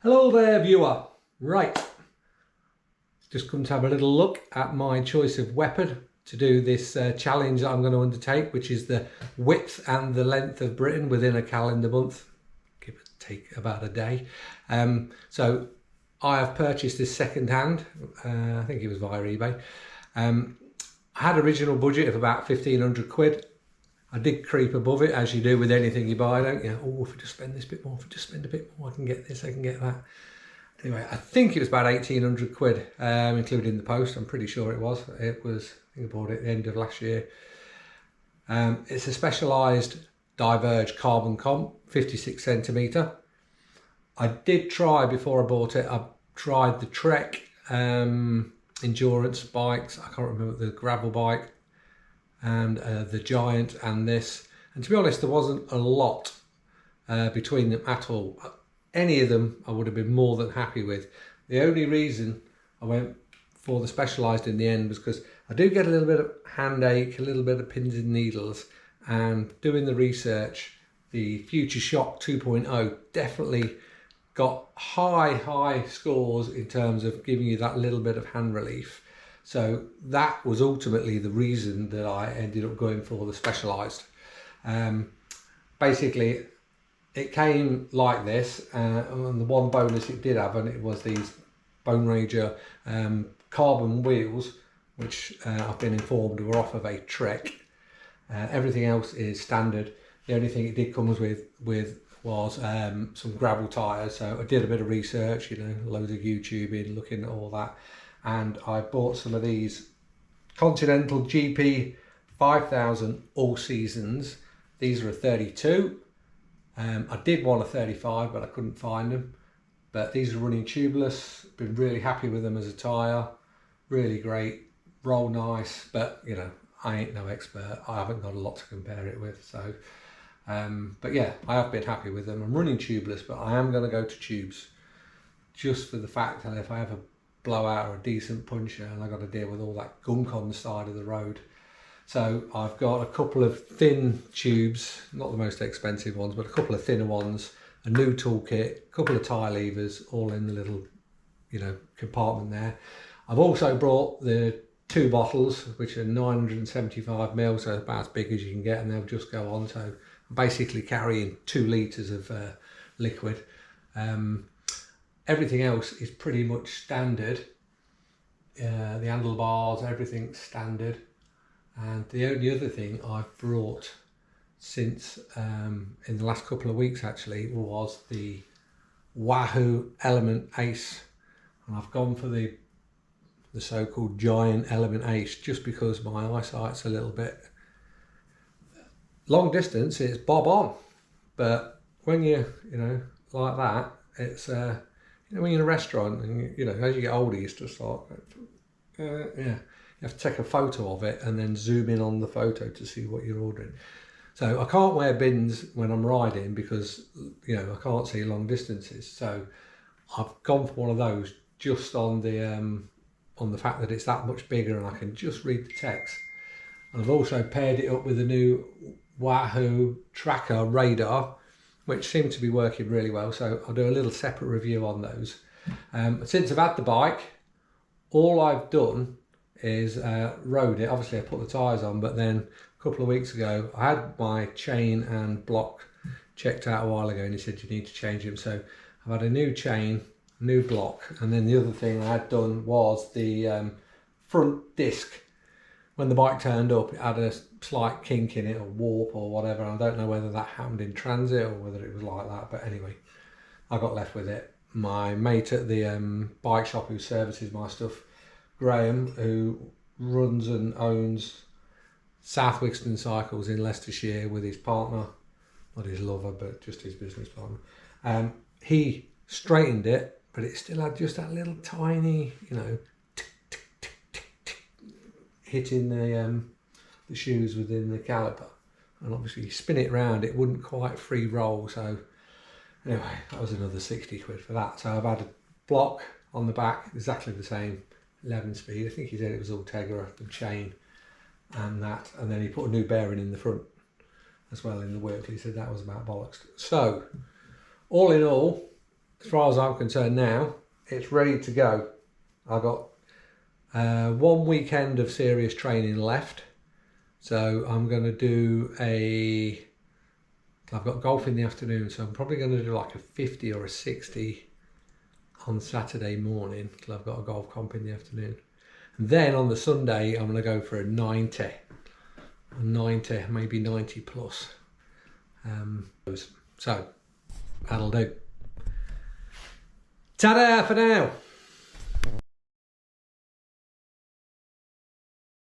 Hello there, viewer. Right, just come to have a little look at my choice of weapon to do this challenge that I'm going to undertake, which is the width and the length of Britain within a calendar month, give or take about a day. So I have purchased this second hand, I think it was via eBay. I had original budget of about 1,500 quid. I did creep above it, as you do with anything you buy, don't you? Oh, if I just spend this bit more, if I just spend a bit more, I can get this, I can get that. Anyway, I think it was about 1,800 quid, including the post. I'm pretty sure it was. I think I bought it at the end of last year. It's a specialised Diverge carbon comp, 56 centimetre. I did try, before I bought it, I tried the Trek endurance bikes. I can't remember, the gravel bike, and the Giant and this. And to be honest, there wasn't a lot between them at all. Any of them I would have been more than happy with. The only reason I went for the Specialised in the end was because I do get a little bit of hand ache, a little bit of pins and needles, and doing the research, the Future Shock 2.0 definitely got high scores in terms of giving you that little bit of hand relief. So that was ultimately the reason that I ended up going for the Specialised. Basically, it came like this, and the one bonus it did have, and it was these Bone Ranger carbon wheels, which I've been informed were off of a Trek. Everything else is standard. The only thing it did come with was some gravel tyres. So I did a bit of research, loads of YouTubing, looking at all that, and I bought some of these Continental GP 5000 all seasons. These are a 32. I did want a 35, but I couldn't find them. But these are running tubeless. Been really happy with them as a tyre. Really great, roll nice, but I ain't no expert. I haven't got a lot to compare it with. So, but yeah, I have been happy with them. I'm running tubeless, but I am going to go to tubes, just for the fact that if I have a blowout or a decent puncture and I've got to deal with all that gunk on the side of the road. So I've got a couple of thin tubes, not the most expensive ones, but a couple of thinner ones, a new toolkit, a couple of tie levers, all in the little, compartment there. I've also brought the 2 bottles, which are 975 ml, so about as big as you can get, and they'll just go on. So I'm basically carrying 2 litres of liquid. Everything else is pretty much standard. The handlebars, everything's standard. And the only other thing I've brought since in the last couple of weeks actually was the Wahoo Element Ace, and I've gone for the so-called Giant Element Ace just because my eyesight's a little bit long distance. It's bob on, but when you like that, it's when you're in a restaurant and as you get older, you just like you have to take a photo of it and then zoom in on the photo to see what you're ordering. So I can't wear bins when I'm riding because I can't see long distances. So I've gone for one of those just on the fact that it's that much bigger and I can just read the text. And I've also paired it up with a new Wahoo tracker radar, which seemed to be working really well. So I'll do a little separate review on those. Since I've had the bike, all I've done is rode it. Obviously I put the tyres on, but then a couple of weeks ago I had my chain and block checked out a while ago, and he said you need to change them. So I've had a new chain, new block, and then the other thing I had done was the front disc. When the bike turned up, it had a slight kink in it, or warp or whatever. I don't know whether that happened in transit or whether it was like that, but anyway, I got left with it. My mate at the bike shop who services my stuff, Graham, who runs and owns South Wixton Cycles in Leicestershire with his partner, not his lover, but just his business partner. He straightened it, but it still had just that little tiny, tick, tick, tick, tick, tick, hitting the shoes within the caliper. And obviously you spin it round, it wouldn't quite free roll. So anyway, that was another 60 quid for that. So I've had a block on the back, exactly the same, 11 speed. I think he said it was Ultegra, the chain and that, and then he put a new bearing in the front as well in the work. He said that was about bollocks. So all in all, as far as I'm concerned now, it's ready to go. I've got 1 weekend of serious training left. So I'm going to do I've got golf in the afternoon, so I'm probably going to do like a 50 or a 60 on Saturday morning, because I've got a golf comp in the afternoon. And then on the Sunday, I'm going to go for a 90, maybe 90 plus. So that'll do. Ta-da for now.